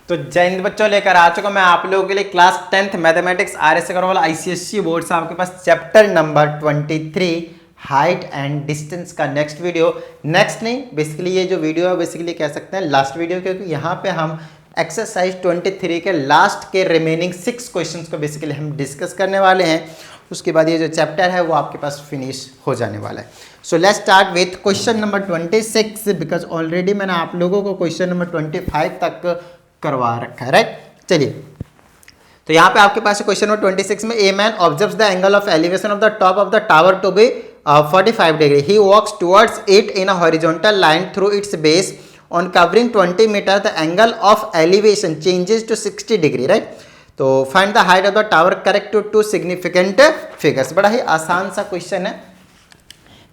तो जय हिंद बच्चों, लेकर आ चुका मैं आप लोगों के लिए क्लास 10th मैथमेटिक्स आरएस वाला आईसीएसई बोर्ड से आपके पास chapter number 23 height and distance का नेक्स्ट वीडियो। नेक्स्ट नहीं, बेसिकली ये जो वीडियो है बेसिकली कह सकते हैं लास्ट वीडियो, क्योंकि यहाँ पे हम एक्सरसाइज 23 के लास्ट के रिमेनिंग 6 क्वेश्चंस को बेसिकली हम डिस्कस करने वाले हैं। उसके बाद ये जो चैप्टर है वो आपके पास फिनिश हो जाने वाला है। So let's start with question number 26, because already मैंने आप लोगों को क्वेश्चन नंबर 25 तक करवा रखा है, राइट। चलिए, तो यहाँ पे आपके पास क्वेश्चन नंबर 26 में a man observes the angle of elevation of the top of the tower to be 45 degree. He walks towards it in a horizontal line through its base on covering 20 metre. The angle of elevation changes to 60 degree, right. तो find the height of the tower correct to two significant figures. बड़ा ही आसान सा question है।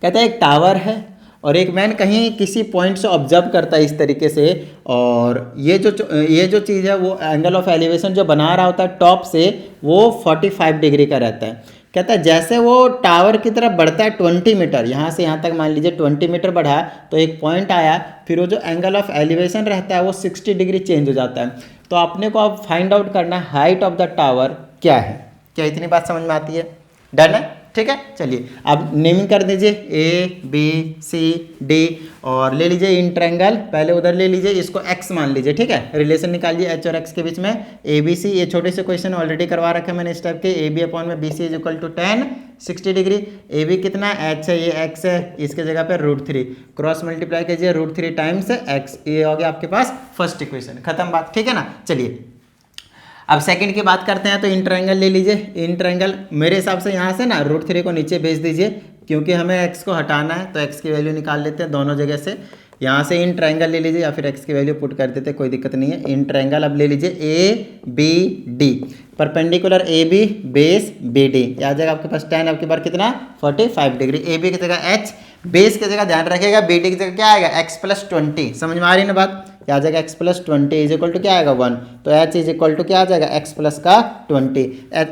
कहते हैं एक tower है और एक मैन कहीं किसी पॉइंट से ऑब्जर्व करता है इस तरीके से, और ये जो चीज़ है वो एंगल ऑफ एलिवेशन जो बना रहा होता है टॉप से वो 45 डिग्री का रहता है। कहता है जैसे वो टावर की तरफ बढ़ता है 20 मीटर, यहाँ से यहाँ तक मान लीजिए 20 मीटर बढ़ा तो एक पॉइंट आया, फिर वो जो एंगल ऑफ एलिवेशन रहता है वो 60 डिग्री चेंज हो जाता है। तो अपने को अब फाइंड आउट करना है हाइट ऑफ द टावर क्या है। क्या इतनी बात समझ में आती है? डन है, ठीक है। चलिए अब नेमिंग कर दीजिए ए बी सी डी और ले लीजिए इन ट्रायंगल, पहले उधर ले लीजिए, इसको एक्स मान लीजिए, ठीक है। रिलेशन निकालिए एच और एक्स के बीच में। ए बी सी, ये छोटे से क्वेश्चन ऑलरेडी करवा रखे हैं मैंने इस टाइप के। ए बी अपॉन में B C is equal to 10 60 degree. A B कितना एच है, ये एक्स है, इसके जगह पे √3 क्रॉस मल्टीप्लाई कीजिए √3 टाइम्स एक्स। ये हो गया आपके पास फर्स्ट इक्वेशन, खत्म बात, ठीक है ना। चलिए अब सेकंड की बात करते हैं। तो इन ट्रायंगल ले लीजिए। इन ट्रायंगल मेरे हिसाब से यहाँ से ना √3 को नीचे भेज दीजिए, क्योंकि हमें x को हटाना है। तो x की वैल्यू निकाल लेते हैं दोनों जगह से। यहाँ से इन ट्रायंगल ले लीजिए या फिर x की वैल्यू पुट कर देते हैं, कोई दिक्कत नहीं है। इन ट्रायंगल अब ले लीजिए A B D, perpendicular A B base B D, आ जाएगा आपके पास tan आपकी बार कितना 45 डिग्री। ए बी की जगह h, बेस की जगह ध्यान रखिएगा, बी डी की जगह क्या आएगा x + 20। समझ में आ रही ना बात? क्या आ जाएगा x + 20 इज इक्वल टू क्या आएगा 1। तो h इज इक्वल टू क्या आ जाएगा x + का 20।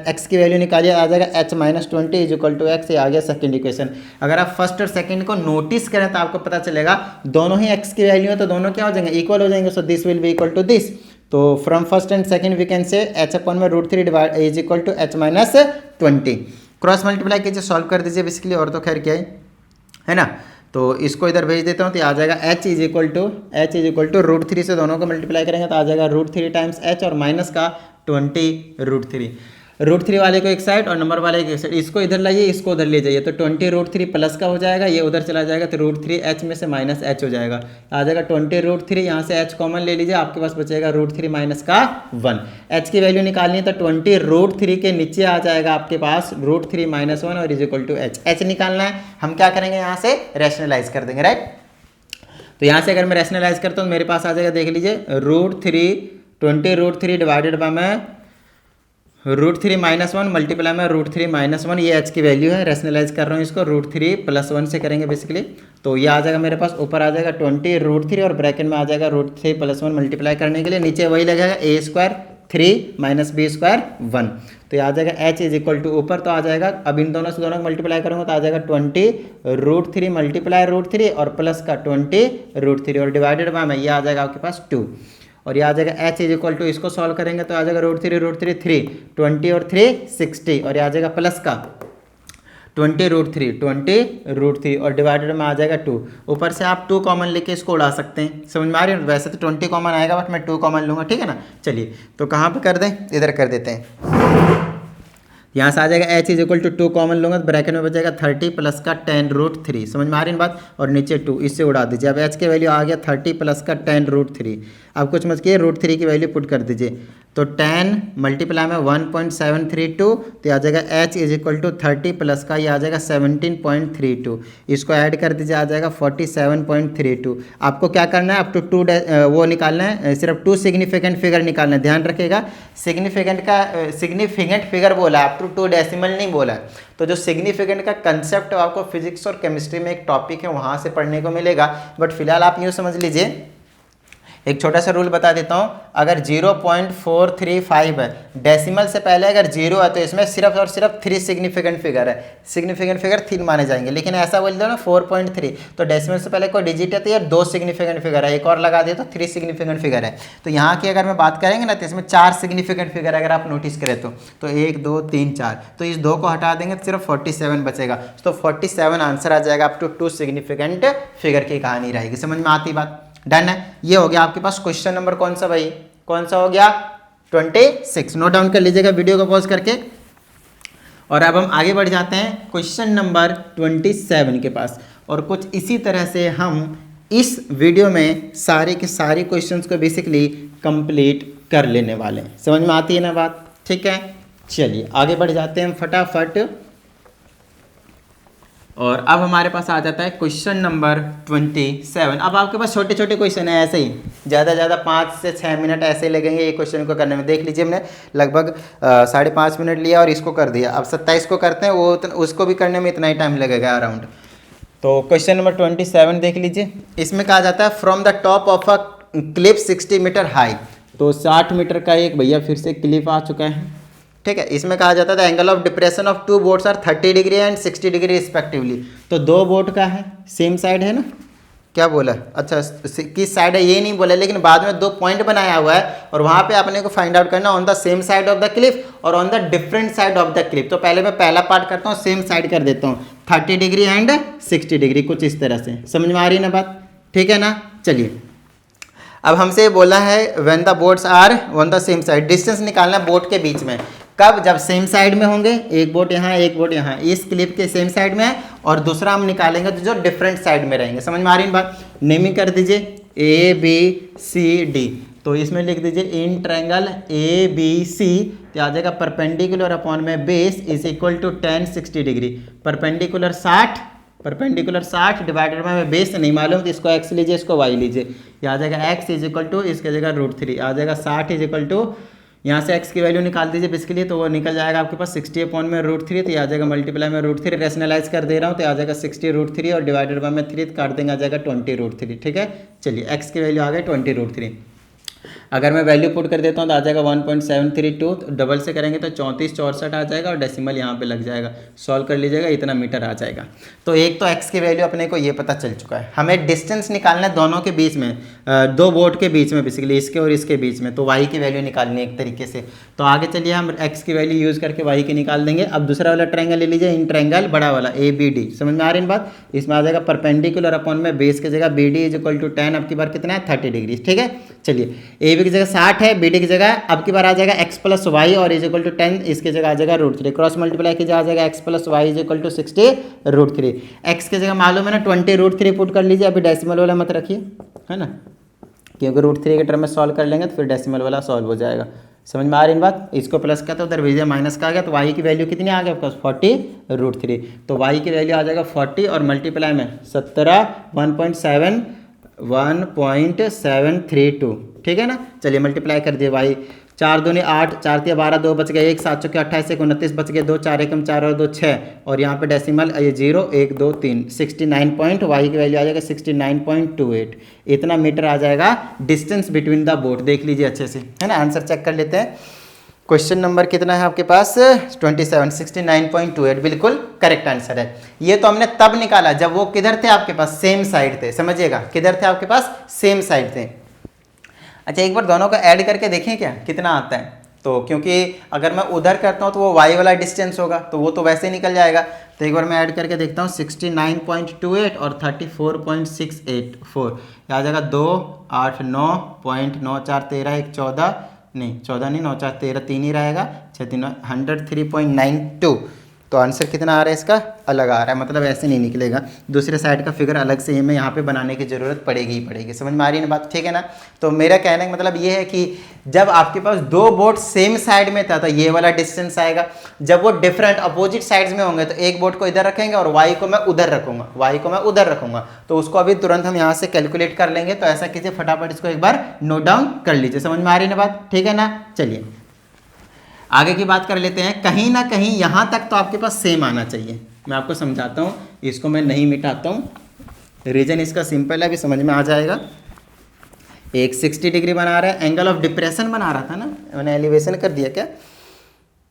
x की वैल्यू निकालिए, आ जाएगा h - 20 is equal to x। ये आ गया सेकंड इक्वेशन। अगर आप फर्स्ट और सेकंड को नोटिस करें तो आपको पता चलेगा दोनों ही x की वैल्यू है तो दोनों क्या हो जाएंगे, इक्वल हो जाएंगे। So this will be equal to this. तो from first and second we can say h upon में √3 divide is equal to h - 20। Cross multiply कीजिए, सॉल्व कर दीजिए बेसिकली, और तो खैर क्या है ना। तो इसको इधर भेज देता हूँ तो आ जाएगा h इज इक्वल टू √3 से दोनों को मल्टीप्लाई करेंगे तो आ जाएगा √3 टाइम्स h और माइनस का 20 √3। √3 वाले को एक साइड और नंबर वाले को एक साइड, इसको इधर लाइए, इसको उधर ले जाइए। तो 20 √3 प्लस का हो जाएगा, ये उधर चला जाएगा तो √3 h में से माइनस h हो जाएगा। आ जाएगा 20 √3, यहाँ से h कॉमन ले लीजिए, आपके पास बचेगा √3 माइनस का 1। h की वैल्यू निकालनी है तो 20 √3 के नीचे आ जाएगा आपके पास √3 - 1 और is equal to h। h निकालना है, हम क्या करेंगे यहाँ से रैशनलाइज कर देंगे, राइट। तो यहाँ से अगर मैं रैशनलाइज करता हूँ मेरे पास आ जाएगा, देख लीजिए √3 √3 डिवाइडेड बाय में √3 - 1 मल्टीप्लाई में √3 - 1, ये h की वैल्यू है। रैशनलाइज कर रहा हूँ इसको, √3 + 1 से करेंगे बेसिकली। तो ये आ जाएगा मेरे पास, ऊपर आ जाएगा 20 √3 और ब्रैकेट में आ जाएगा √3 + 1 मल्टीप्लाई करने के लिए नीचे वही लगेगा a² 3 - b² 1। तो ये आ जाएगा h इज इक्वल टू, ऊपर तो आ जाएगा, अब इन दोनों से दोनों को मल्टीप्लाई करूँगा तो आ जाएगा 20 √3 मल्टीप्लाई √3 और प्लस का 20 √3 और डिवाइडेड बाय में ये आ जाएगा आपके पास 2 और ये आ जाएगा h इज इक्वल टू, इसको सॉल्व करेंगे तो आ जाएगा √3 3 20 और 3 60 और ये आ जाएगा प्लस का 20 √3 और डिवाइडेड में आ जाएगा 2। ऊपर से आप 2 कॉमन लेके इसको उड़ा सकते हैं। समझ में आ रही है? वैसे तो 20 कॉमन आएगा बट मैं 2 कॉमन लूँगा, ठीक है ना। चलिए तो कहाँ पे कर दें, इधर कर देते हैं। यहाँ से आ जाएगा h is equal to 2 common लूँगा तो ब्रैकेट में बचेगा 30 प्लस का 10 √3। समझ में आ रही है बात? और नीचे 2, इससे उड़ा दीजिए। अब h की वैल्यू आ गया 30 प्लस का 10 √3। अब कुछ मत किए, √3 की वैल्यू पुट कर दीजिए। तो 10 मल्टीप्लाई में 1.732 तो आ जाएगा h is equal to 30 plus का ये आ जाएगा 17.32। इसको ऐड कर दीजिए, आ जाएगा 47.32। आपको क्या करना है, अप टू 2 वो निकालना है, सिर्फ 2 सिग्निफिकेंट फिगर निकालना है। ध्यान रखिएगा, सिग्निफिकेंट फिगर बोला है, अप टू 2 डेसिमल नहीं बोला है। तो जो सिग्निफिकेंट का कंसेप्ट आपको फिजिक्स और केमिस्ट्री में एक टॉपिक है वहाँ से पढ़ने को मिलेगा। बट फिलहाल आप यूँ समझ लीजिए एक छोटा सा रूल बता देता हूँ, अगर 0.435 है, डेसिमल से पहले अगर 0 है तो इसमें सिर्फ और सिर्फ 3 सिग्निफिकेंट फिगर है, सिग्निफिकेंट फिगर 3 माने जाएंगे। लेकिन ऐसा बोल दो ना 4.3, तो डेसिमल से पहले कोई डिजिट है तो यार 2 सिग्निफिकेंट फिगर है, एक और लगा दिया तो 3 सिग्निफिकेंट फिगर है। तो यहाँ की अगर मैं बात करेंगे ना तो इसमें 4 सिग्निफिकेंट फिगर अगर आप नोटिस करें तो 1 2 3 4, तो इस 2 को हटा देंगे तो सिर्फ 47 बचेगा। तो 47 आंसर आ जाएगा, अप टू 2 सिग्निफिकेंट फिगर की कहानी रहेगी। समझ में आती बात? डन है। ये हो गया आपके पास क्वेश्चन नंबर कौन सा भाई, कौन सा हो गया 26। नोट डाउन कर लीजिएगा वीडियो को पॉज करके। और अब हम आगे बढ़ जाते हैं क्वेश्चन नंबर 27 के पास, और कुछ इसी तरह से हम इस वीडियो में सारे के सारे क्वेश्चंस को बेसिकली कंप्लीट कर लेने वाले हैं। समझ में आती है ना बात? ठीक है, चलिए आगे बढ़ जाते हैं फटाफट। और अब हमारे पास आ जाता है क्वेश्चन नंबर 27। अब आपके पास छोटे छोटे क्वेश्चन है, ऐसे ही ज़्यादा 5 से 6 मिनट ऐसे ही लगेंगे ये क्वेश्चन को करने में। देख लीजिए हमने लगभग 5.5 मिनट लिया और इसको कर दिया। अब 27 को करते हैं, वो उसको भी करने में इतना ही टाइम लगेगा अराउंड। तो क्वेश्चन नंबर 27 देख लीजिए। इसमें कहा जाता है from the top of a cliff 60 metre high. तो 60 मीटर का एक भैया फिर से क्लिफ आ चुका है, ठीक है। इसमें कहा जाता था angle of depression of 2 boats are 30 degree and 60 degree respectively. तो 2 बोट का है, सेम साइड है ना, क्या बोला, अच्छा किस साइड है ये नहीं बोला, लेकिन बाद में 2 पॉइंट बनाया हुआ है और वहाँ पे आपने को फाइंड आउट करना on the same side of the cliff और on the different side of the cliff. तो पहले मैं पहला पार्ट करता हूँ, सेम साइड कर देता हूँ, 30 डिग्री एंड 60 डिग्री, कुछ इस तरह से। समझ में आ रही है ना बात? ठीक है ना। चलिए अब हमसे बोला है when the boats are on the same side, distance निकालना बोट के बीच में। कब? जब सेम साइड में होंगे, एक बोट यहाँ एक बोट यहाँ, इस क्लिप के सेम साइड में है, और दूसरा हम निकालेंगे तो जो डिफरेंट साइड में रहेंगे। समझ में आ रही है बात? नेमिंग कर दीजिए ABCD। तो इसमें लिख दीजिए इन ट्रायंगल ABC, तो आ जाएगा परपेंडिकुलर अपॉन में base is equal to tan 60 degree. Perpendicular 60 divided में बेस नहीं मालूम तो इसको x लीजिए, इसको y लीजिए। ये आ जाएगा x इज इक्वल टू, इसके जगह √3 आ जाएगा 60 इज इक्वल टू, यहाँ से x की वैल्यू निकाल दीजिए इसके लिए, तो वो निकल जाएगा आपके पास 60 अपॉन में √3, तो ये आ जाएगा मल्टीप्लाई में √3, रेशनलाइज कर दे रहा हूँ तो आ जाएगा 60 √3 और डिवाइडेड बाय में 3 काट देंगे, आ जाएगा 20 √3। ठीक है, चलिए x की वैल्यू आ गई 20 √3। अगर मैं वैल्यू पुट कर देता हूँ तो आ जाएगा 1.732, डबल से करेंगे तो 3464 आ जाएगा और डेसिमल यहाँ पे लग जाएगा। सॉल्व कर लीजिएगा, इतना मीटर आ जाएगा। तो एक तो x की वैल्यू अपने को ये पता चल चुका है। हमें डिस्टेंस निकालना है दोनों के बीच में, 2 बोट के बीच में, बेसिकली इसके और इसके बीच में, तो y की वैल्यू निकालनी है एक तरीके से। तो आगे चलिए हम x की वैल्यू यूज़ करके y की निकाल देंगे। अब दूसरा वाला ट्रायंगल ले लीजिए, इन ट्रायंगल बड़ा वाला ABD। समझ में आ रही है बात? इसमें आ जाएगा परपेंडिकुलर अपॉन में बेस की जगह BD is equal to tan, अब की बार कितना है 30 डिग्री। ठीक है, चलिए AB की जगह 60 है, BD की जगह अब की बार आ जाएगा x प्लस वाई और इज इक्वल टू 10, इसके जगह आ जाएगा √3, क्रॉस मल्टीप्लाई कीजिए, आ जाएगा x plus y is equal to 60 √3। x की जगह मालूम है ना 20 √3 पुट कर लीजिए, अभी डेसिमल वाला मत रखिए, है ना, क्योंकि √3 के टर्म में सॉल्व कर लेंगे तो फिर डेसिमल वाला सॉल्व हो जाएगा। समझ में आ रही है बात? इसको प्लस का तो उधर भेजिए माइनस का आ गया, तो y की वैल्यू कितनी आ गई आपके पास 40 √3, तो y की वैल्यू आ जाएगा 40 और मल्टीप्लाई में 17 1.732। ठीक है ना, चलिए मल्टीप्लाई कर दिए y, 4 दूनी 8, 4 तिया 12, 2 बच गए 1, 7 चौके 28, 1 29 बच गए 2, 4 एकम 4 और 2 6, और यहाँ पे डेसिमल ये 0 1 2 3, 69 पॉइंट, y की वैल्यू आ जाएगा 69.28। इतना मीटर आ जाएगा डिस्टेंस बिटवीन द बोट। देख लीजिए अच्छे से, है ना। आंसर चेक कर लेते हैं। क्वेश्चन नंबर कितना है आपके पास 27, 69.28 बिल्कुल करेक्ट आंसर है। ये तो हमने तब निकाला जब वो किधर थे आपके पास, सेम साइड थे। समझिएगा, किधर थे आपके पास, सेम साइड थे। अच्छा, एक बार दोनों को ऐड करके देखें क्या कितना आता है। तो क्योंकि अगर मैं उधर करता हूँ तो वो y वाला डिस्टेंस होगा, तो वो तो वैसे ही निकल जाएगा। तो एक बार मैं ऐड करके देखता हूँ 69.28 और 34.684, आ जाएगा 2 8 9.94 13 1 14 नहीं 14 नहीं 9 4 13 3 ही रहेगा 6 3 103.92। तो आंसर कितना आ रहा है इसका, अलग आ रहा है, मतलब ऐसे नहीं निकलेगा, दूसरे साइड का फिगर अलग से हमें यहाँ पे बनाने की ज़रूरत पड़ेगी ही पड़ेगी। समझ में आ रही है ना बात? ठीक है ना। तो मेरा कहने का मतलब ये है कि जब आपके पास 2 बोट सेम साइड में था तो ये वाला डिस्टेंस आएगा। जब वो डिफरेंट अपोजिट साइड्स में होंगे तो एक बोट को इधर रखेंगे और y को मैं उधर रखूंगा, तो उसको अभी तुरंत हम यहाँ से कैलकुलेट कर लेंगे। तो ऐसा कीजिए, फटाफट इसको एक बार नोट डाउन कर लीजिए। समझ में आ रही है ना बात? ठीक है ना। चलिए आगे की बात कर लेते हैं। कहीं ना कहीं यहाँ तक तो आपके पास सेम आना चाहिए। मैं आपको समझाता हूँ, इसको मैं नहीं मिटाता हूँ, रीजन इसका सिंपल है, अभी समझ में आ जाएगा। एक 60 डिग्री बना रहा है, एंगल ऑफ डिप्रेशन बना रहा था ना, मैंने एलिवेशन कर दिया क्या,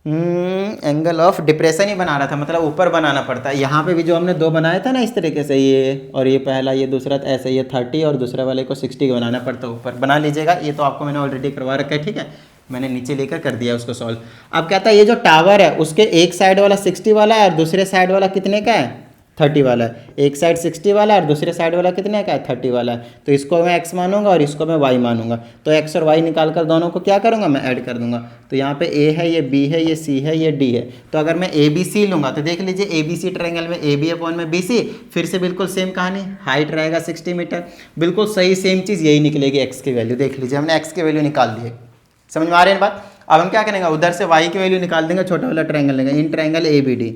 एंगल ऑफ डिप्रेशन ही बना रहा था, मतलब ऊपर बनाना पड़ता है। यहाँ पे भी जो हमने दो बनाया था ना इस तरीके से, ये और ये पहला ये दूसरा, तो ऐसे ये 30 और दूसरे वाले को 60 का बनाना पड़ता है, ऊपर बना लीजिएगा। ये तो आपको मैंने ऑलरेडी करवा रखा है, ठीक है, मैंने नीचे लेकर कर दिया उसको सॉल्व। अब कहता है ये जो टावर है उसके एक साइड वाला 60 वाला है और दूसरे साइड वाला कितने का है, 30 वाला है। एक साइड 60 वाला है और दूसरे साइड वाला कितने का है, 30 वाला है। तो इसको मैं x मानूंगा और इसको मैं y मानूंगा। तो x और y निकाल कर दोनों को क्या करूंगा, मैं ऐड कर दूंगा। तो यहाँ पे a है, ये b है, ये c है, ये d है। तो अगर मैं a b c लूँगा तो देख लीजिए a b c ट्रायंगल में a b अपॉन में b c, फिर से बिल्कुल सेम कहानी, हाइट रहेगा 60 मीटर, बिल्कुल सही सेम चीज़ यही निकलेगी x की वैल्यू। देख लीजिए हमने x की वैल्यू निकाल दी है, समझ में आ रही है बात। अब हम क्या करेंगे, उधर से y की वैल्यू निकाल देंगे, छोटा वाला ट्रायंगल लेंगे, in triangle A B D,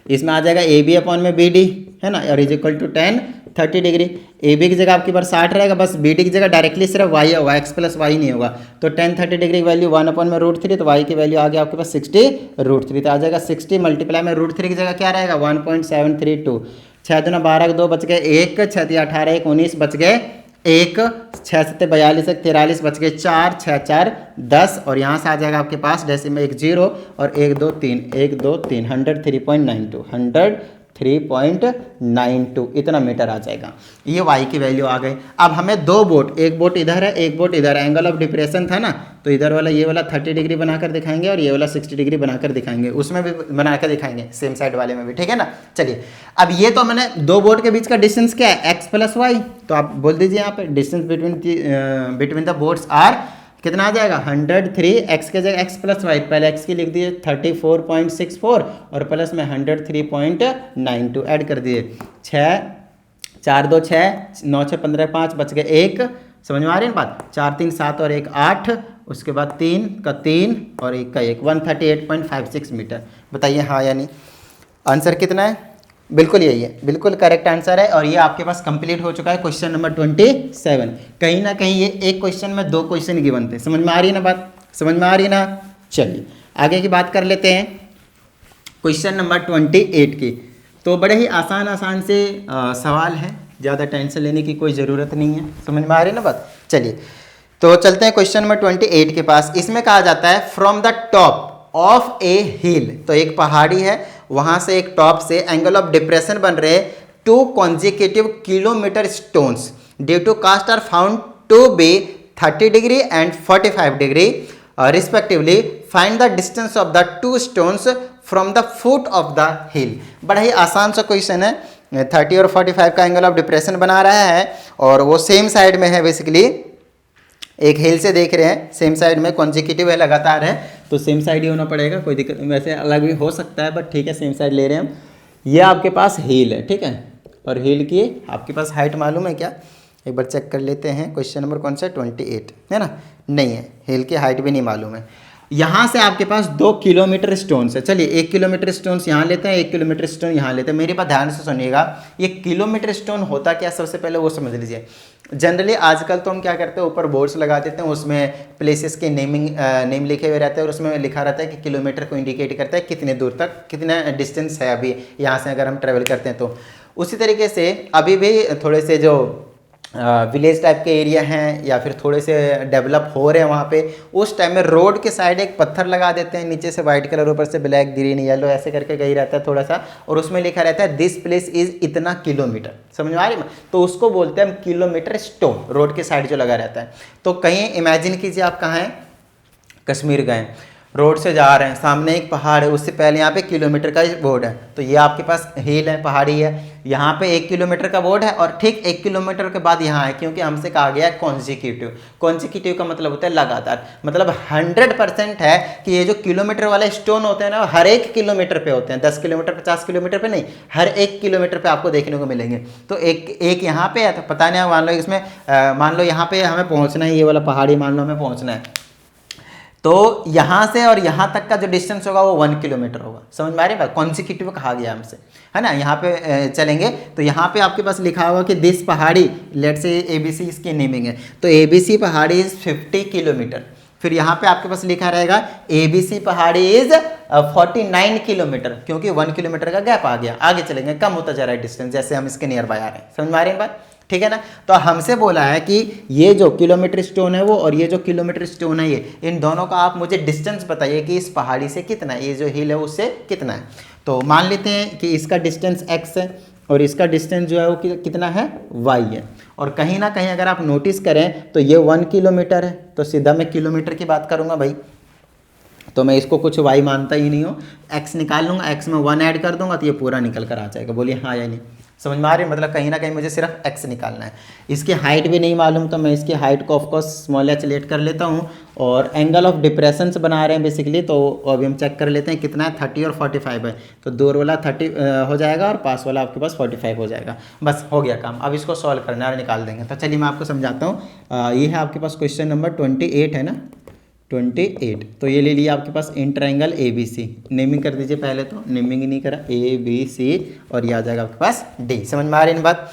इसमें आ जाएगा ए बी अपॉन में बी डी, है ना, और is equal to 10 30 degree. A B की जगह आपके पास 60 रहेगा, बस बी डी की जगह डायरेक्टली सिर्फ वाई होगा, एक्स प्लस वाई नहीं होगा। तो 10 30 डिग्री की वैल्यू 1 अपॉन में √3, तो वाई की वैल्यू आ गया आपके पास 60 √3, तो आ जाएगा 60 मल्टीप्लाई में √3 की जगह क्या रहेगा 1.732, 6 दूना 12 2 बच गए 1, 6 3 18 1 19 बच गए 1, 6 7 42 1 43 बच गए 4, 6 4 10, और यहाँ से आ जाएगा आपके पास डेसिमल में 1 0 और 1 2 3 1 2 3 103.92 103.92 इतना मीटर आ जाएगा। ये वाई की वैल्यू आ गई। अब हमें दो बोट, एक बोट इधर है एक बोट इधर है, एंगल ऑफ डिप्रेशन था ना, तो इधर वाला ये वाला 30 डिग्री बनाकर दिखाएंगे और ये वाला 60 डिग्री बनाकर दिखाएंगे, उसमें भी बनाकर दिखाएंगे सेम साइड वाले में भी, ठीक है ना। चलिए अब ये तो मैंने दो बोट के बीच का डिस्टेंस क्या है, x प्लस वाई, तो आप बोल दीजिए यहाँ पे distance between the boats are कितना आ जाएगा 103, x के जगह x प्लस वाई, पहले x की लिख दिए 34.64 और प्लस में 103.92 ऐड कर दिए, 6 4 2 6 9 6 15 5 बच गए 1, समझ में आ रही है बात, 4 3 7 और 1 8, उसके बाद 3 का 3 और 1 का 1, 138.56 मीटर। बताइए हाँ या नहीं, आंसर कितना है, बिल्कुल यही है, बिल्कुल करेक्ट आंसर है। और ये आपके पास कंप्लीट हो चुका है क्वेश्चन नंबर 27। कहीं ना कहीं ये एक क्वेश्चन में दो क्वेश्चन गिवन थे, समझ में आ रही है ना बात, समझ में आ रही है ना। चलिए आगे की बात कर लेते हैं क्वेश्चन नंबर 28 की। तो बड़े ही आसान से सवाल है, ज़्यादा टेंशन लेने की कोई ज़रूरत नहीं है, समझ में आ रही है ना बात। चलिए तो चलते हैं क्वेश्चन नंबर 28 के पास। इसमें कहा जाता है फ्रॉम द टॉप ऑफ ए हिल, तो एक पहाड़ी है, वहां से एक टॉप से एंगल ऑफ डिप्रेशन बन रहे 2 consecutive kilometre stones due to cast are found to be 30 degree and 45 degree respectively, find the distance of the 2 stones from the foot of the hill. बड़ा ही आसान सा क्वेश्चन है, 30 और 45 का एंगल ऑफ डिप्रेशन बना रहा है और वो सेम साइड में है, बेसिकली एक हिल से देख रहे हैं, सेम साइड में कॉन्जिक्यूटिव है, लगातार है, तो सेम साइड ही होना पड़ेगा, कोई दिक्कत, वैसे अलग भी हो सकता है बट ठीक है सेम साइड ले रहे हैं हम। ये आपके पास हिल है, ठीक है, और हिल की आपके पास हाइट मालूम है क्या, एक बार चेक कर लेते हैं। क्वेश्चन नंबर कौन सा है 28 है ना, नहीं है, हिल की हाइट भी नहीं मालूम है। यहाँ से आपके पास 2 किलोमीटर स्टोन्स है, चलिए 1 किलोमीटर स्टोन्स यहाँ लेते हैं, 1 किलोमीटर स्टोन यहाँ लेते हैं। मेरी बात ध्यान से सुनिएगा, ये किलोमीटर स्टोन होता क्या, सबसे पहले वो समझ लीजिए। जनरली आजकल तो हम क्या करते हैं, ऊपर बोर्ड्स लगा देते हैं, उसमें प्लेसेस के नेम लिखे हुए रहते हैं और उसमें लिखा रहता है कि किलोमीटर को इंडिकेट करता है कितने दूर तक, कितना डिस्टेंस है अभी यहाँ से अगर हम ट्रेवल करते हैं तो। उसी तरीके से अभी भी थोड़े से जो विलेज टाइप के एरिया हैं या फिर थोड़े से डेवलप हो रहे हैं वहाँ पे, उस टाइम में रोड के साइड एक पत्थर लगा देते हैं, नीचे से वाइट कलर, ऊपर से ब्लैक ग्रीन येलो ऐसे करके गई रहता है थोड़ा सा, और उसमें लिखा रहता है दिस प्लेस इज इतना किलोमीटर, समझ में आ रही है, तो उसको बोलते हैं हम किलोमीटर स्टोन, रोड के साइड जो लगा रहता है। तो कहीं इमेजिन कीजिए आप कहाँ हैं, कश्मीर गए, रोड से जा रहे हैं, सामने एक पहाड़ है, उससे पहले यहाँ पे किलोमीटर का बोर्ड है, तो ये आपके पास हिल है, पहाड़ी है, यहाँ पे 1 किलोमीटर का बोर्ड है और ठीक 1 किलोमीटर के बाद यहाँ है, क्योंकि हमसे कहा गया है कॉन्जिक्यूटिव। कॉन्जिक्यूटिव का मतलब होता है लगातार, मतलब 100% है कि ये जो किलोमीटर वाले स्टोन होते हैं ना, हर एक किलोमीटर पे होते हैं, 10 किलोमीटर 50 किलोमीटर पे नहीं, हर एक किलोमीटर पे आपको देखने को मिलेंगे। तो एक यहाँ पे है, तो पता नहीं, मान लो इसमें मान लो यहाँ पे हमें पहुँचना है, ये वाला पहाड़ी मान लो हमें पहुँचना है, तो यहाँ से और यहाँ तक का जो डिस्टेंस होगा वो 1 किलोमीटर होगा, समझ में आ रही है, कॉन्जिक्यूटिव कहा गया हमसे, है ना। यहाँ पे चलेंगे तो यहाँ पे आपके पास लिखा होगा कि दिस पहाड़ी, लेट से ABC इसकी नेमिंग है, तो ABC पहाड़ी इज 50 किलोमीटर, फिर यहाँ पे आपके पास लिखा रहेगा ABC पहाड़ी इज 49 किलोमीटर, क्योंकि 1 किलोमीटर का गैप आ गया, आगे चलेंगे, कम होता जा रहा है डिस्टेंस, जैसे हम इसके नियर बाय आ रहे हैं, समझ में आ रही है बात, ठीक है ना। तो हमसे बोला है कि ये जो किलोमीटर स्टोन है वो और ये जो किलोमीटर स्टोन है ये, इन दोनों का आप मुझे डिस्टेंस बताइए कि इस पहाड़ी से कितना है, ये जो हिल है उससे कितना है। तो मान लेते हैं कि इसका डिस्टेंस x है और इसका डिस्टेंस जो है वो कितना है, y है। और कहीं ना कहीं अगर आप नोटिस करें तो ये 1 किलोमीटर है, तो सीधा मैं किलोमीटर की बात करूंगा भाई, तो मैं इसको कुछ y मानता ही नहीं हूँ, x निकाल लूँगा, x में 1 ऐड कर दूंगा तो ये पूरा निकल कर आ जाएगा। बोलिए हाँ या नहीं, समझ में आ रही है। मतलब कहीं ना कहीं मुझे सिर्फ x निकालना है। इसकी हाइट भी नहीं मालूम तो मैं इसकी हाइट को ऑफकोर्स स्मॉल h लेट कर लेता हूँ। और एंगल ऑफ डिप्रेशन बना रहे हैं बेसिकली, तो अभी हम चेक कर लेते हैं कितना है, 30 और 45 है, तो दूर वाला 30 हो जाएगा और पास वाला आपके पास 45 हो जाएगा। बस हो गया काम। अब इसको सॉल्व करना है और निकाल देंगे। तो चलिए मैं आपको समझाता हूँ। ये है आपके पास क्वेश्चन नंबर 28 है ना, 28। तो ये ले लिया आपके पास इन ट्रायंगल ABC, नेमिंग कर दीजिए पहले, तो नेमिंग ही नहीं करा, ABC और ये आ जाएगा आपके पास D। समझ में आ रही है बात,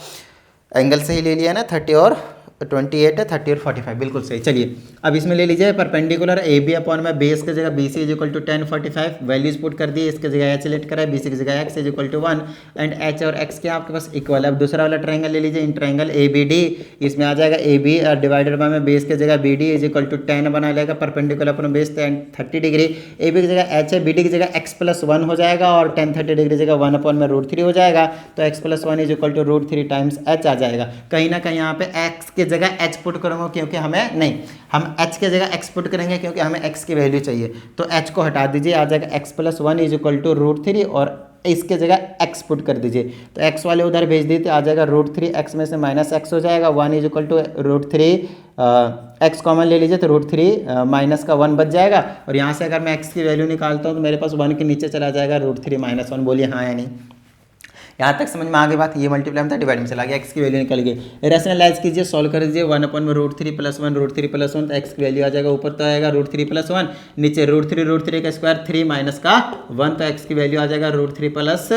एंगल से ही ले लिया ना, 30 और 28 है, 30 और 45 बिल्कुल सही। चलिए अब इसमें ले लीजिए परपेंडिकुलर AB अपॉन में बेस की जगह BC is equal to 10 45, values put कर दी, इसकी जगह h लेट करा है, BC की जगह x is equal to 1 and h और x के आपके पास इक्वल है। अब दूसरा वाला ट्रायंगल ले लीजिए, इन ट्रायंगल ABD, इसमें आ जाएगा AB डिवाइडेड बाय में बेस की जगह BD इज इक्वल टू 10 बना लेगा, perpendicular upon base 30 degree, AB की जगह h है, BD की जगह x प्लस 1 हो जाएगा और 10 30 डिग्री जगह 1 अपॉन में √3 हो जाएगा, तो x plus 1 is equal to √3 times h आ जाएगा। कहीं ना कहीं यहाँ पे x की जगह h पुट करूँगा क्योंकि हमें नहीं, हम h की जगह x पुट करेंगे क्योंकि हमें x की वैल्यू चाहिए, तो h को हटा दीजिए, आ जाएगा x plus 1 is equal to √3 और इसके जगह x पुट कर दीजिए, तो x वाले उधर भेज दीजिए, आ जाएगा √3, x में से माइनस x हो जाएगा, 1 is equal to √3, x common ले लीजिए तो √3 माइनस का 1 बच जाएगा, और यहाँ से अगर मैं x की वैल्यू निकालता हूँ तो मेरे पास 1 के नीचे चला जाएगा √3 माइनस 1। बोलिए हाँ या नहीं, यहाँ तक समझ में आ गई बात। ये मल्टीप्लाई में था, डिवाइड में चला गया, x की वैल्यू निकल गई। रेशनलाइज कीजिए, सॉल्व कर दीजिए, 1 अपॉन में √3 प्लस 1 √3 प्लस 1, तो x की वैल्यू आ जाएगा, ऊपर तो आएगा √3 प्लस 1, नीचे √3 का स्क्वायर 3 माइनस का 1, तो x की वैल्यू आ जाएगा √3 प्लस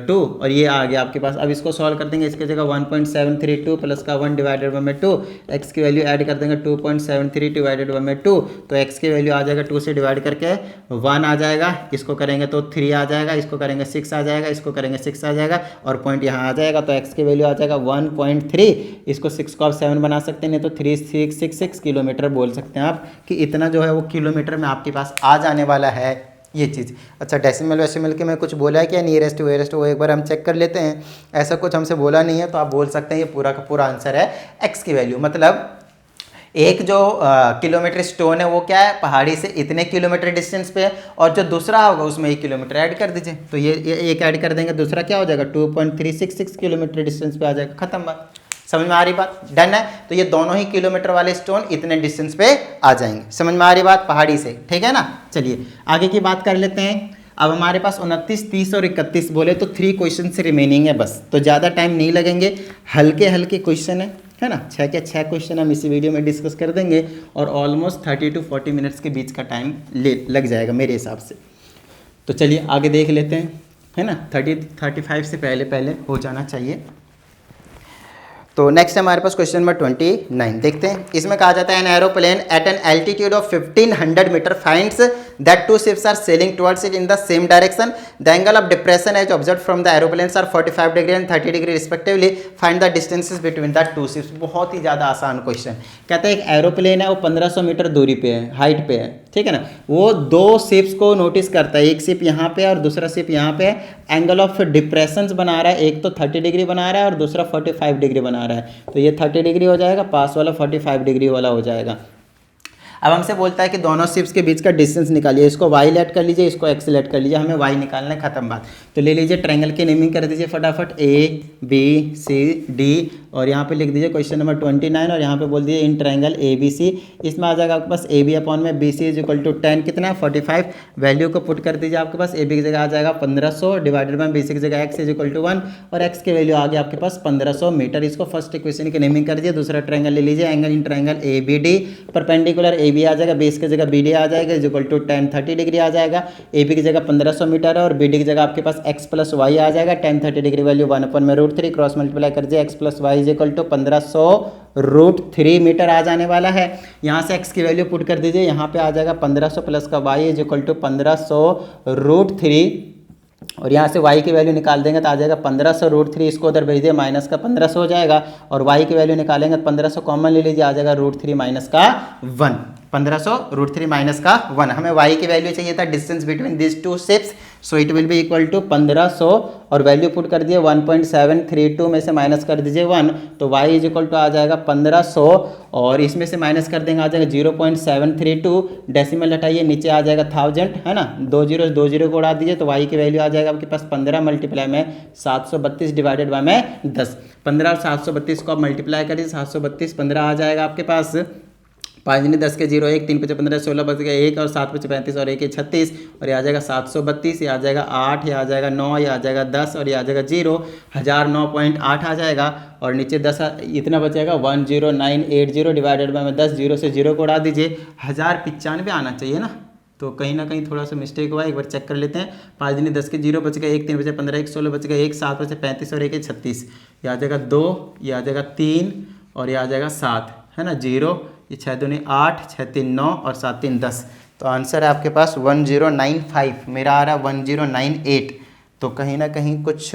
2 और ये आ गया आपके पास। अब इसको सॉल्व कर देंगे, इसकी जगह 1.732 प्लस का 1 डिवाइडेड बाय 2, x की वैल्यू ऐड कर देंगे 2.73 डिवाइडेड बाय 2, तो x की वैल्यू आ जाएगा 2 से डिवाइड करके 1 आ जाएगा, इसको करेंगे तो 3 आ जाएगा, इसको करेंगे 6 आ जाएगा, इसको करेंगे 6 आ जाएगा और पॉइंट यहाँ आ जाएगा, तो x की वैल्यू आ जाएगा 1.3। इसको 6 को आप 7 बना सकते हैं, नहीं तो 3666 किलोमीटर बोल सकते हैं आप, कि इतना जो है वो किलोमीटर में आपके पास आ जाने वाला है ये चीज़। अच्छा डेसिमल वेसिमल के में कुछ बोला है क्या, नियरेस्ट टू वेरेस्ट, वो एक बार हम चेक कर लेते हैं। ऐसा कुछ हमसे बोला नहीं है, तो आप बोल सकते हैं ये पूरा का पूरा आंसर है x की वैल्यू। मतलब एक जो किलोमीटर स्टोन है वो क्या है, पहाड़ी से इतने किलोमीटर डिस्टेंस पे है, और जो दूसरा होगा उसमें 1 किलोमीटर ऐड कर दीजिए, तो ये एक ऐड कर देंगे, दूसरा क्या हो जाएगा 2.366 किलोमीटर डिस्टेंस पे आ जाएगा, खत्म बात। समझ में आ रही बात, डन है। तो ये दोनों ही किलोमीटर वाले स्टोन इतने डिस्टेंस पे आ जाएंगे, समझ में आ रही बात, पहाड़ी से, ठीक है ना। चलिए आगे की बात कर लेते हैं। अब हमारे पास 29, 30 और 31 बोले तो 3 क्वेश्चन रिमेनिंग है बस, तो ज़्यादा टाइम नहीं लगेंगे, हल्के हल्के क्वेश्चन है ना, 6 के 6 क्वेश्चन हम इसी वीडियो में डिस्कस कर देंगे और ऑलमोस्ट 30 to 40 मिनट्स के बीच का टाइम लग जाएगा मेरे हिसाब से। तो चलिए आगे देख लेते हैं, है ना, 35 से पहले हो जाना चाहिए। तो नेक्स्ट हमारे पास क्वेश्चन नंबर 29 देखते हैं। इसमें कहा जाता है an aeroplane at an altitude of 1500 metre finds that 2 ships are sailing towards it in the same direction, the angle of depression as observe from the aeroplanes are 45 degree and 30 degree respectively, find the distances between the 2 ships। बहुत ही ज़्यादा आसान question. कहता है एक aeroplane है, वो 1500 metre दूरी पे है, हाइट पे है, ठीक है ना, वो 2 शिप्स को नोटिस करता है, एक शिप यहाँ पे है और दूसरा शिप यहाँ पे है, एंगल ऑफ डिप्रेशन बना रहा है, एक तो 30 डिग्री बना रहा है और दूसरा 45 डिग्री बना रहा है, तो ये 30 डिग्री हो जाएगा, पास वाला 45 डिग्री वाला हो जाएगा। अब हमसे बोलता है कि दोनों शिप्स के बीच का डिस्टेंस निकालिए, इसको y लेट कर लीजिए, इसको x लेट कर लीजिए, हमें y निकालना है, खत्म बात। तो ले लीजिए ट्रायंगल की नेमिंग कर दीजिए फटाफट, A B C D और यहाँ पे लिख दीजिए क्वेश्चन नंबर 29 और यहाँ पे बोल दीजिए इन ट्रायंगल ABC। इसमें आ जाएगा आपके पास AB अपॉन में BC इज इक्वल टू 10 कितना है 45, वैल्यू को पुट कर दीजिए, आपके पास AB की जगह आ जाएगा 1500 डिवाइडेड बाय BC की जगह x इज इक्वल टू 1 और x की वैल्यू आ गई आपके पास 1500 मीटर। इसको फर्स्ट इक्वेशन की नेमिंग कर दीजिए। दूसरा ट्रायंगल ले लीजिए, angle in triangle ABD, perpendicular AB आ जाएगा, बेस की जगह BD आ जाएगा इज इक्वल टू 10 30 डिग्री आ जाएगा, AB की जगह 1500 मीटर है और BD की जगह आपके पास x प्लस वाई आ जाएगा, 10 30 डिग्री वैल्यू 1 अपॉन में √3 क्रॉस मल्टीप्लाई कर दिए, x plus y is equal to 1500 √3 metre आ जाने वाला है। यहाँ से x की वैल्यू पुट कर दीजिए, यहाँ पे आ जाएगा 1500 प्लस का y इज इक्वल टू 1500 √3 और यहाँ से y की वैल्यू निकाल देंगे तो आ जाएगा 1500√3, इसको उधर भेज दिए माइनस का 1500 हो जाएगा, और y की वैल्यू निकालेंगे तो 1500 कॉमन ले लीजिए, आ जाएगा √3 माइनस का 1, 1500√3 माइनस का 1। हमें y की वैल्यू चाहिए था distance between this two ships, so it will be equal to 1500, और वैल्यू पुट कर दिए 1.732 में से माइनस कर दीजिए 1, तो y इज इक्वल टू आ जाएगा 1500, और इसमें से माइनस कर देंगे आ जाएगा 0.732, डेसिमल हटाइए नीचे आ जाएगा 1000, है ना, 2 0 को उड़ा दीजिए तो y की वैल्यू आ जाएगा आपके पास 15 मल्टीप्लाई में 732 डिवाइडेड बाय में 10, 15 और 732 को आप मल्टीप्लाई करिए, 732 15 आ जाएगा आपके पास, 5 दूनी 10 के 0 1, 3 5 15 16 बच गया 1, और 7 5 35 और 1 36, और ये आ जाएगा 732, ये आ जाएगा 8, ये आ जाएगा 9, ये आ जाएगा 10, और ये आ जाएगा 0, 1009.8 आ जाएगा, और नीचे 10 इतना बचेगा 10980 डिवाइडेड बाय में 10, 0 से 0 को उड़ा दीजिए, 1095 आना चाहिए ना, तो कहीं ना कहीं थोड़ा सा मिस्टेक हुआ, एक बार चेक कर लेते हैं। 5 दूनी 10 के 0 बच गया 1, 3 बचे 15 1 16 बच गया 1, 7 बचे 35 और 1 36, ये आ जाएगा 2, ये आ जाएगा 3, और ये आ जाएगा 7, है ना, 0, ये 6 दूनी 8, 6 3 9 और 7 3 10, तो आंसर है आपके पास 1095, मेरा आ रहा है 1098, तो कहीं ना कहीं कुछ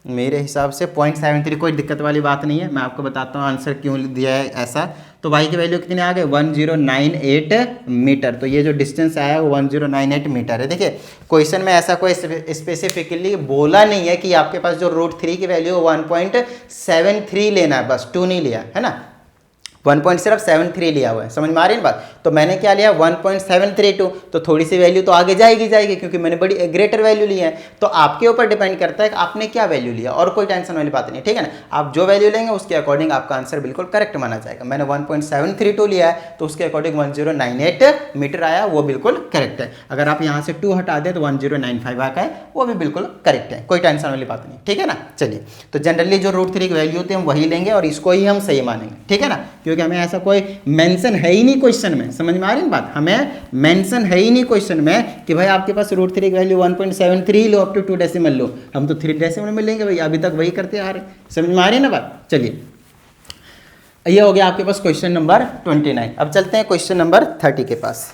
मेरे हिसाब से 0.73, कोई दिक्कत वाली बात नहीं है, मैं आपको बताता हूँ आंसर क्यों दिया है ऐसा। तो y की वैल्यू कितनी आ गई 1098 मीटर, तो ये जो डिस्टेंस आया वो 1098 मीटर है। देखिए क्वेश्चन में ऐसा कोई स्पेसिफिकली बोला नहीं है कि आपके पास जो √3 की वैल्यू 1.73 लेना है, बस 2 नहीं लिया है ना, 1.73 लिया हुआ है, समझ में आ रही है बात। तो मैंने क्या लिया 1.732, तो थोड़ी सी वैल्यू तो आगे जाएगी क्योंकि मैंने बड़ी ग्रेटर वैल्यू ली है, तो आपके ऊपर डिपेंड करता है कि आपने क्या वैल्यू लिया, और कोई टेंशन वाली बात नहीं है, ठीक है ना। आप जो वैल्यू लेंगे उसके अकॉर्डिंग आपका आंसर बिल्कुल करेक्ट माना जाएगा। मैंने 1.732 लिया है तो उसके अकॉर्डिंग 1098 मीटर आया, वो बिल्कुल करेक्ट है। अगर आप यहाँ से 2 हटा दें तो 1095 आता है, वो भी बिल्कुल करेक्ट है, कोई टेंशन वाली बात नहीं, ठीक है ना। चलिए, तो जनरली जो √3 की वैल्यू होती है हम वही लेंगे और इसको ही हम सही मानेंगे, ठीक है ना, क्योंकि हमें ऐसा कोई मेंशन है ही नहीं क्वेश्चन में, समझ में आ रही है बात, हमें मेंशन है ही नहीं क्वेश्चन में कि भाई आपके पास √3 की वैल्यू 1.73 लो, अप टू 2 डेसिमल लो, हम तो 3 डेसिमल में लेंगे भाई, अभी तक वही करते आ रहे, समझ में आ रही है ना बात। चलिए, ये हो गया आपके पास क्वेश्चन नंबर 29। अब चलते हैं क्वेश्चन नंबर 30 के पास।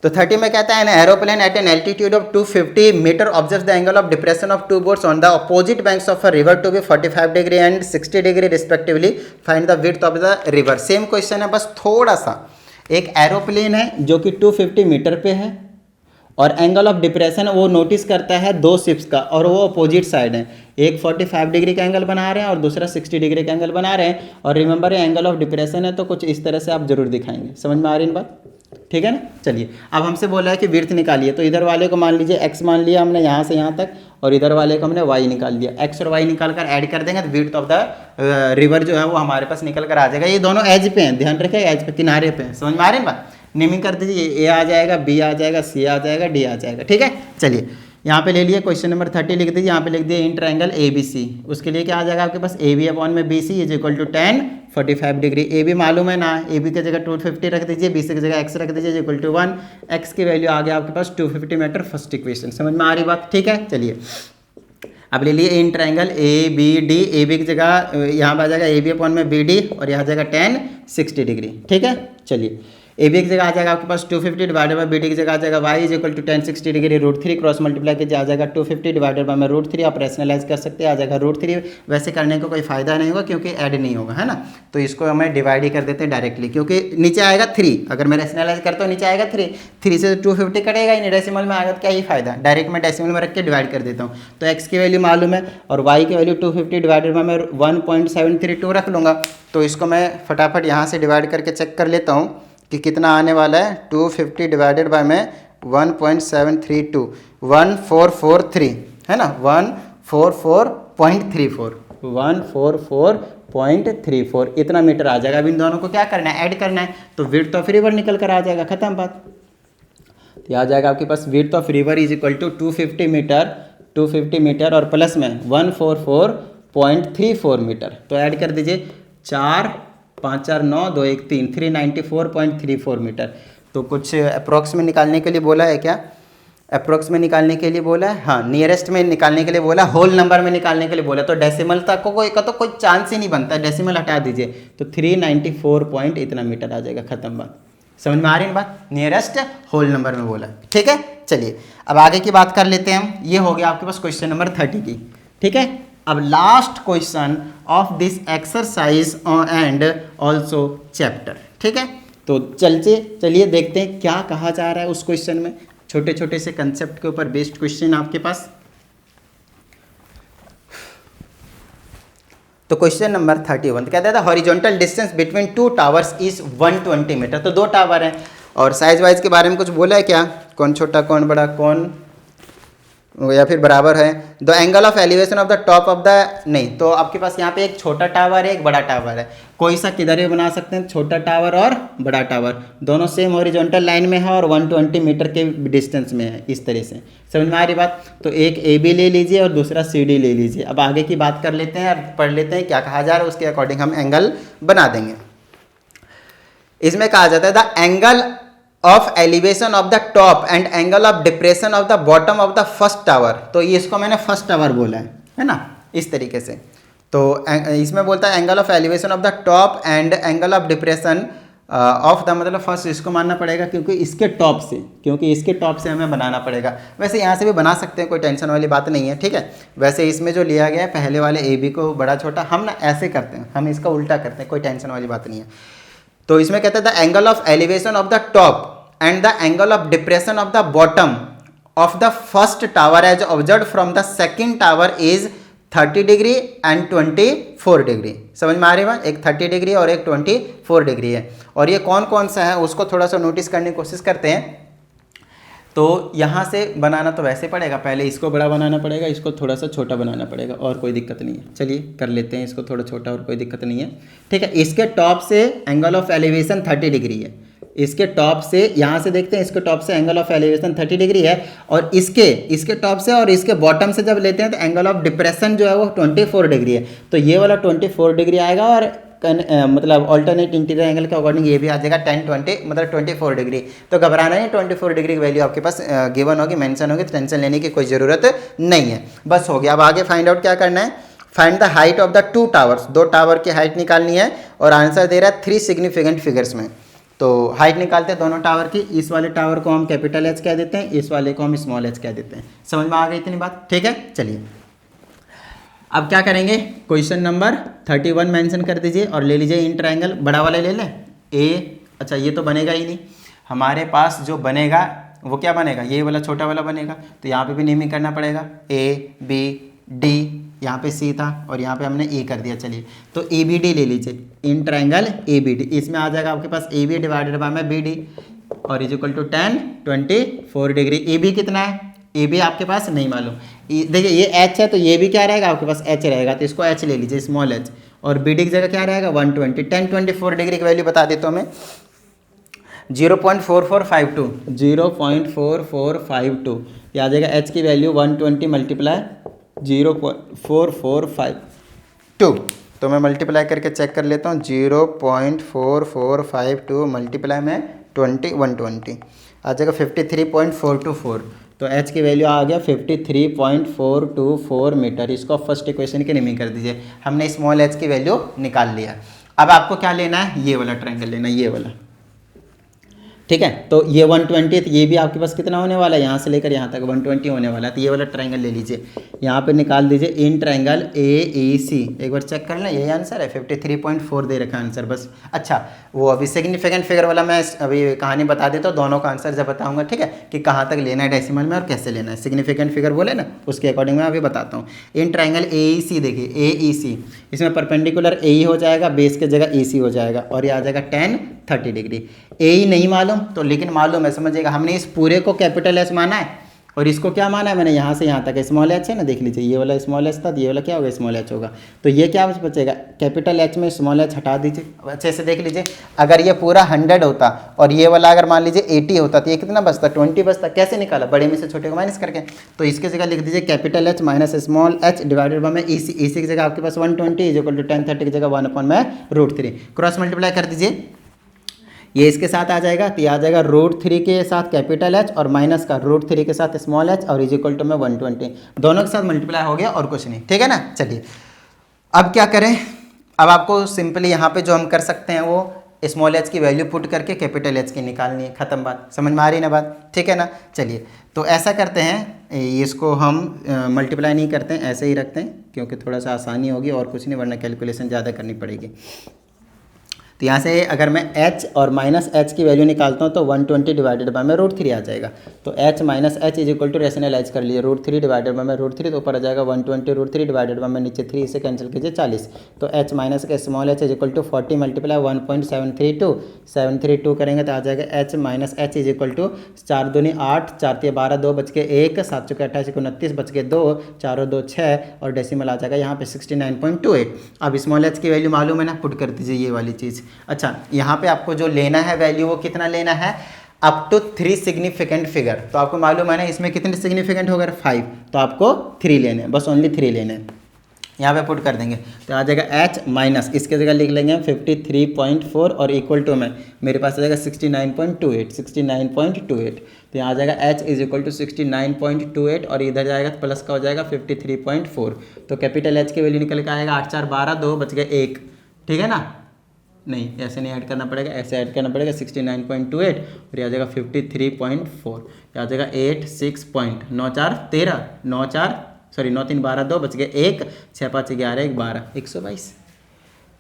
तो 30 में कहता है an aeroplane at an altitude of 250 metre observe the angle of depression of two boats on the opposite banks of a river to be 45 degree and 60 degree respectively, find the width of the river. Same question है, बस थोड़ा सा, एक aeroplane है जो कि 250 metre पे है और एंगल ऑफ डिप्रेशन वो नोटिस करता है 2 शिप्स का, और वो अपोजिट साइड है, एक 45 डिग्री का एंगल बना रहे हैं और दूसरा 60 डिग्री का एंगल बना रहे हैं, और रिमेंबर एंगल ऑफ डिप्रेशन है तो कुछ इस तरह से आप जरूर दिखाएंगे, समझ में आ रही है बात, ठीक है ना। चलिए, अब हमसे बोला है कि विड्थ निकालिए, तो इधर वाले को मान लीजिए x मान लिया हमने यहाँ से यहाँ तक, और इधर वाले को हमने y निकाल दिया, x और y निकाल कर ऐड कर देंगे तो विड्थ ऑफ द रिवर जो है वो हमारे पास निकल कर आ जाएगा। ये दोनों एज पे हैं, ध्यान रखिएगा, एज पे किनारे पे हैं, समझ में आ रही है बात। नेमिंग कर दीजिए, ए आ जाएगा, बी आ जाएगा, सी आ जाएगा, डी आ जाएगा, ठीक है। चलिए, यहाँ पे ले लिए क्वेश्चन नंबर 30 लिख दीजिए, यहाँ पे लिख दिए इन ट्रायंगल ए बी सी, उसके लिए क्या आ जाएगा आपके पास, ए बी अपॉन में B C is equal to 10 45 degree. A B मालूम है ना, ए बी की जगह 250 रख दीजिए, बी सी की जगह एक्स रख दीजिए इज इक्वल टू 1, एक्स की वैल्यू आ गया आपके पास 250 मीटर, फर्स्ट इक्वेशन, समझ में आ रही बात, ठीक है। चलिए, अब ले लिए in triangle A B D, A B की जगह यहाँ पर आ जाएगा ए बी अपॉन में बी डी, और यहाँ जाएगा 10 60 डिग्री, ठीक है। चलिए, ए बी की जगह आ जाएगा आपके पास 250 डिवाइडेड बाय बी डी की जगह आ जाएगा y is equal to 10 60 degree √3 cross multiply कीजिए, आ जाएगा 250 डिवाइडेड बाय में √3, आप रैशनलाइज कर सकते हैं, आ जाएगा √3। वैसे करने का कोई फायदा नहीं होगा क्योंकि ऐड नहीं होगा, है ना, तो इसको हमें डिवाइड ही कर देते हैं डायरेक्टली, क्योंकि नीचे आएगा 3, अगर मैं रैशनलाइज करता हूँ नीचे आएगा 3 से 250 कटेगा ही नहीं, डेसिमल में आएगा तो क्या ही फायदा, डायरेक्ट मैं डेसिमल में रख के डिवाइड कर देता हूँ। तो x की वैल्यू मालूम है और y की वैल्यू 250 डिवाइडेड बाय में 1.732 रख लूँगा, तो इसको मैं फटाफट यहाँ से डिवाइड करके चेक कर लेता हूँ कि कितना आने वाला है। 250 डिवाइडेड बाय में 1.732 1443 है ना, 144.34 144.34 इतना मीटर आ जाएगा। अब इन दोनों को क्या करना है, ऐड करना है, तो विड्थ ऑफ रिवर निकल कर आ जाएगा, खत्म बात। तो आ जाएगा आपके पास width of river is equal to 250 metre और प्लस में 144.34 मीटर, तो ऐड कर दीजिए 4 5 4 9 2 1 3 394.34 मीटर। तो कुछ अप्रोक्स में निकालने के लिए बोला है क्या, अप्रोक्स में निकालने के लिए बोला है, हाँ नियरेस्ट में निकालने के लिए बोला, होल नंबर में निकालने के लिए बोला, तो डेसिमल तक को कोई चांस ही नहीं बनता, डेसिमल हटा दीजिए तो 394 पॉइंट इतना मीटर आ जाएगा, खत्म बात, समझ में आ रही है बात, नियरेस्ट होल नंबर में बोला, ठीक है। चलिए अब आगे की बात कर लेते हैं हम। ये हो गया आपके पास क्वेश्चन नंबर 30 की, ठीक है। अब last question of this exercise and also chapter, ठीक है। तो चलिए देखते हैं क्या कहा जा रहा है उस क्वेश्चन में। छोटे छोटे से कंसेप्ट के ऊपर बेस्ड क्वेश्चन आपके पास। तो क्वेश्चन नंबर 31 तो कहता है horizontal distance between two towers is 120 metre. तो दो टावर हैं और साइज वाइज के बारे में कुछ बोला है क्या, कौन छोटा कौन बड़ा कौन या फिर बराबर है। The angle of elevation of the top of the, नहीं तो आपके पास यहाँ पे एक छोटा टावर है एक बड़ा टावर है, कोई सा किधर भी बना सकते हैं, छोटा टावर और बड़ा टावर दोनों सेम हॉरिजॉन्टल लाइन में है और 120 मीटर के डिस्टेंस में है, इस तरह से समझ में आ रही बात। तो एक ए बी ले लीजिए और दूसरा सी डी ले लीजिए। अब आगे की बात कर लेते हैं और पढ़ लेते हैं क्या कहा जा रहा है, उसके अकॉर्डिंग हम एंगल बना देंगे। इसमें कहा जाता है the angle of elevation of the top and angle of depression of the bottom of the first tower. तो ये इसको मैंने फर्स्ट टावर बोला है ना, इस तरीके से। तो इसमें बोलता है angle of elevation of the top and angle of depression of the, मतलब फर्स्ट इसको मानना पड़ेगा क्योंकि इसके टॉप से हमें बनाना पड़ेगा। वैसे यहाँ से भी बना सकते हैं, कोई टेंशन वाली बात नहीं है, ठीक है। वैसे इसमें जो लिया गया है पहले वाले ए बी को बड़ा छोटा, हम ना ऐसे करते हैं, हम इसका उल्टा करते हैं, कोई टेंशन वाली बात नहीं है। तो इसमें कहते हैं the angle of elevation of the top and the angle of depression of the bottom of the first tower as observed from the second tower is 30 degree and 24 degree. समझ में आ रही है, एक 30 डिग्री और एक 24 डिग्री है। और ये कौन कौन सा है उसको थोड़ा सा नोटिस करने की कोशिश करते हैं। तो यहाँ से बनाना तो वैसे पड़ेगा, पहले इसको बड़ा बनाना पड़ेगा, इसको थोड़ा सा छोटा बनाना पड़ेगा, और कोई दिक्कत नहीं है। चलिए कर लेते हैं इसको थोड़ा छोटा, और कोई दिक्कत नहीं है, ठीक है। इसके टॉप से एंगल ऑफ एलिवेशन 30 डिग्री है, इसके टॉप से यहाँ से देखते हैं, इसके टॉप से एंगल ऑफ एलिवेशन 30 डिग्री है, और इसके टॉप से और इसके बॉटम से जब लेते हैं तो एंगल ऑफ डिप्रेशन जो है वो 24 डिग्री है। तो ये वाला 24 डिग्री आएगा, और मतलब ऑल्टरनेट इंटीरियर एंगल के अकॉर्डिंग ये भी आ जाएगा 10-20 मतलब 24 डिग्री। तो घबराना नहीं, 24 डिग्री की वैल्यू आपके पास गिवन होगी, मेंशन होगी, टेंशन लेने की कोई ज़रूरत नहीं है। बस हो गया। अब आगे फाइंड आउट क्या करना है, find the height of the two towers. दो टावर की हाइट निकालनी है, और आंसर दे रहा है 3 सिग्निफिकेंट फिगर्स में। तो हाइट निकालते हैं दोनों टावर की। इस वाले टावर को हम कैपिटल एच कह देते हैं, इस वाले को हम स्मॉल एच कह देते हैं। समझ में आ गई इतनी बात, ठीक है। चलिए अब क्या करेंगे, क्वेश्चन नंबर 31 मेंशन कर दीजिए और ले लीजिए इन ट्रायंगल। बड़ा वाला ले लें ए, अच्छा ये तो बनेगा ही नहीं, हमारे पास जो बनेगा वो क्या बनेगा, ये वाला छोटा वाला बनेगा। तो यहाँ पे भी नेमिंग करना पड़ेगा, ए बी डी, यहाँ पे सी था और यहाँ पे हमने ए कर दिया। चलिए तो ए बी डी ले लीजिए, in triangle A B D. इसमें आ जाएगा आपके पास ए बी डिवाइडेड बाय में बी डी, और is equal to 10-24 degree. A B कितना है, ए बी आपके पास नहीं मालूम। देखिए ये एच है, तो ये भी क्या रहेगा आपके पास, एच रहेगा, तो इसको एच ले लीजिए, स्मॉल एच। और बी डी की जगह क्या रहेगा 120। 10-24 डिग्री की वैल्यू बता देता हूँ मैं, 0.4452, 0.4452। ये आ जाएगा एच की वैल्यू 120 मल्टीप्लाई 0.4452। तो मैं मल्टीप्लाई करके चेक कर लेता हूँ, 0.4452 मल्टीप्लाई में 120 आ जाएगा 53.424। तो h की वैल्यू आ गया 53.424 मीटर। इसको फर्स्ट इक्वेशन के नेमिंग कर दीजिए। हमने स्मॉल h की वैल्यू निकाल लिया। अब आपको क्या लेना है, ये वाला ट्रायंगल लेना है, ये वाला, ठीक है। तो ये 120, ये भी आपके पास कितना होने वाला है, यहाँ से लेकर यहाँ तक 120 होने वाला है। तो ये वाला ट्रायंगल ले लीजिए, यहाँ पे निकाल दीजिए इन ट्रायंगल ए ई सी। एक बार चेक कर लें, यही आंसर है, 53.4 दे रखा आंसर बस। अच्छा वो अभी सिग्निफिकेंट फिगर वाला मैं अभी कहानी बता देता हूँ, दोनों का आंसर जब बताऊँगा, ठीक है, कि कहाँ तक लेना है डेसिमल में और कैसे लेना है। सिग्निफिकेंट फिगर बोले ना, उसके अकॉर्डिंग मैं अभी बताता हूँ। इन ट्रायंगल ए ई सी देखिए, ए ई सी, इसमें परपेंडिकुलर ए ई हो जाएगा, बेस के जगह ए सी हो जाएगा, और ये आ जाएगा 10-30 डिग्री। ए ई नहीं मालूम तो लेकिन मालूम है, समझिएगा, हमने इस पूरे को कैपिटल एच माना है, और इसको क्या माना है मैंने, यहाँ से यहाँ तक स्मॉल एच है ना, देख लीजिए, ये वाला स्मॉल एच था, ये वाला क्या होगा, स्मॉल एच होगा। तो ये क्या बचेगा, कैपिटल एच में स्मॉल एच हटा दीजिए। अच्छे से देख लीजिए, अगर ये पूरा 100 होता और ये वाला अगर मान लीजिए 80 होता, तो ये कितना बचता, 20 बचता। कैसे निकाला, बड़े में से छोटे को माइनस करके। तो इसकी जगह लिख दीजिए capital H minus small H divided by में ई सी। ई सी की जगह आपके पास 120 इज इक्वल टू 10-30 की जगह 1/√3। क्रॉस मल्टीप्लाई कर दीजिए, ये इसके साथ आ जाएगा, तो ये आ जाएगा √3 के साथ कैपिटल एच और माइनस का √3 के साथ स्मॉल एच, और इज इक्वल टू में 120। दोनों के साथ मल्टीप्लाई हो गया और कुछ नहीं, ठीक है ना। चलिए अब क्या करें, अब आपको सिंपली यहाँ पे जो हम कर सकते हैं वो स्मॉल एच की वैल्यू पुट करके कैपिटल एच की निकालनी है, ख़त्म बात। समझ में आ रही ना बात, ठीक है ना। चलिए तो ऐसा करते हैं, इसको हम मल्टीप्लाई नहीं करते हैं, ऐसे ही रखते हैं क्योंकि थोड़ा सा आसानी होगी और कुछ नहीं, वरना कैलकुलेशन ज़्यादा करनी पड़ेगी। तो यहाँ से अगर मैं h और माइनस एच की वैल्यू निकालता हूँ तो 120 डिवाइडेड बाय में √3 आ जाएगा। तो h minus H is equal to rationalise कर लीजिए, √3 डिवाइडेड बाय में √3 तो ऊपर आ जाएगा 120 √3 डिवाइडेड बाय में नीचे 3 इसे कैंसिल कीजिए 40। तो h माइनस के small h is equal to 40 multiply 1.732 करेंगे तो आ जाएगा h minus H is equal to 4 दूनी 8, 4 3 12, 2 बच के 1, 7 चौके 28, 29 बच के 2, 4 और 2 6 और डेसिमल आ जाएगा यहाँ पे 69.28। अब स्मॉल h की वैल्यू मालूम है ना, पुट कर दीजिए ये वाली चीज़। अच्छा यहाँ पे आपको जो लेना है वैल्यू वो कितना लेना है, अप टू 3 सिग्निफिकेंट फिगर। तो आपको मालूम है ना इसमें कितने सिग्निफिकेंट हो गए 5, तो आपको 3 लेने हैं, बस ओनली 3 लेने हैं। यहाँ पे पुट कर देंगे तो आ जाएगा h माइनस, इसके जगह लिख लेंगे 53.4 और इक्वल टू में मेरे पास आ जाएगा 69.28। तो यहाँ आ जाएगा h इज इक्वल टू 69.28 और इधर जाएगा प्लस का हो जाएगा 53.4। तो कैपिटल h की वैल्यू निकल के आएगा 8 4 12, 2 बच गए 1, ठीक है ना। नहीं ऐसे नहीं ऐड करना पड़ेगा, ऐसे ऐड करना पड़ेगा 69.28 और आ जाएगा 53.4, आ जाएगा 86.94 9 3 12, 2 बच गए 1, 6 5 11 1 12, 122।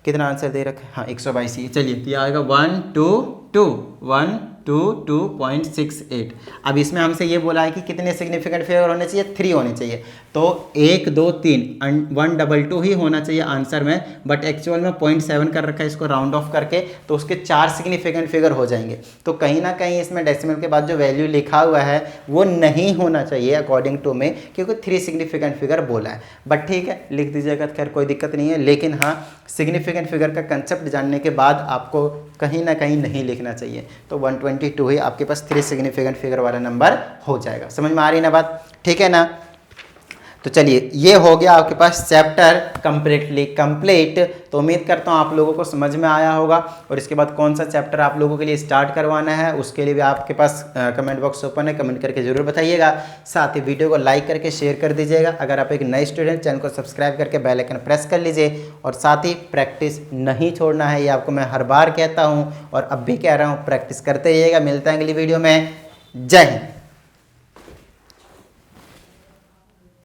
कितना आंसर दे रखा है, हाँ 122 ही। चलिए तो ये आएगा 122.68। अब इसमें हमसे ये बोला है कि कितने सिग्निफिकेंट फिगर होने चाहिए, 3 होने चाहिए। तो 1 2 3 122 ही होना चाहिए आंसर में, बट एक्चुअल में 0.7 कर रखा है इसको राउंड ऑफ करके, तो उसके 4 सिग्निफिकेंट फिगर हो जाएंगे। तो कहीं ना कहीं इसमें डेसिमल के बाद जो वैल्यू लिखा हुआ है वो नहीं होना चाहिए अकॉर्डिंग टू में, क्योंकि 3 सिग्निफिकेंट फिगर बोला है। बट ठीक है लिख दीजिएगा, खैर कोई दिक्कत नहीं है। लेकिन हाँ सिग्निफिकेंट फिगर का कंसेप्ट जानने के बाद आपको कहीं ना कहीं नहीं लिखना चाहिए। तो 122 ही आपके पास 3 सिग्निफिकेंट फिगर वाला नंबर हो जाएगा। समझ में आ रही ना बात, ठीक है ना। तो चलिए ये हो गया आपके पास चैप्टर कंप्लीटली कंप्लीट। तो उम्मीद करता हूँ आप लोगों को समझ में आया होगा। और इसके बाद कौन सा चैप्टर आप लोगों के लिए स्टार्ट करवाना है उसके लिए भी आपके पास कमेंट बॉक्स ओपन है, कमेंट करके जरूर बताइएगा। साथ ही वीडियो को लाइक करके शेयर कर दीजिएगा। अगर आप एक नए स्टूडेंट, चैनल को सब्सक्राइब करके बेल आइकन प्रेस कर लीजिए। और साथ ही प्रैक्टिस नहीं छोड़ना है, ये आपको मैं हर बार कहता हूँ और अब भी कह रहा हूँ, प्रैक्टिस करते रहिएगा। मिलते हैं अगली वीडियो में। जय हिंद।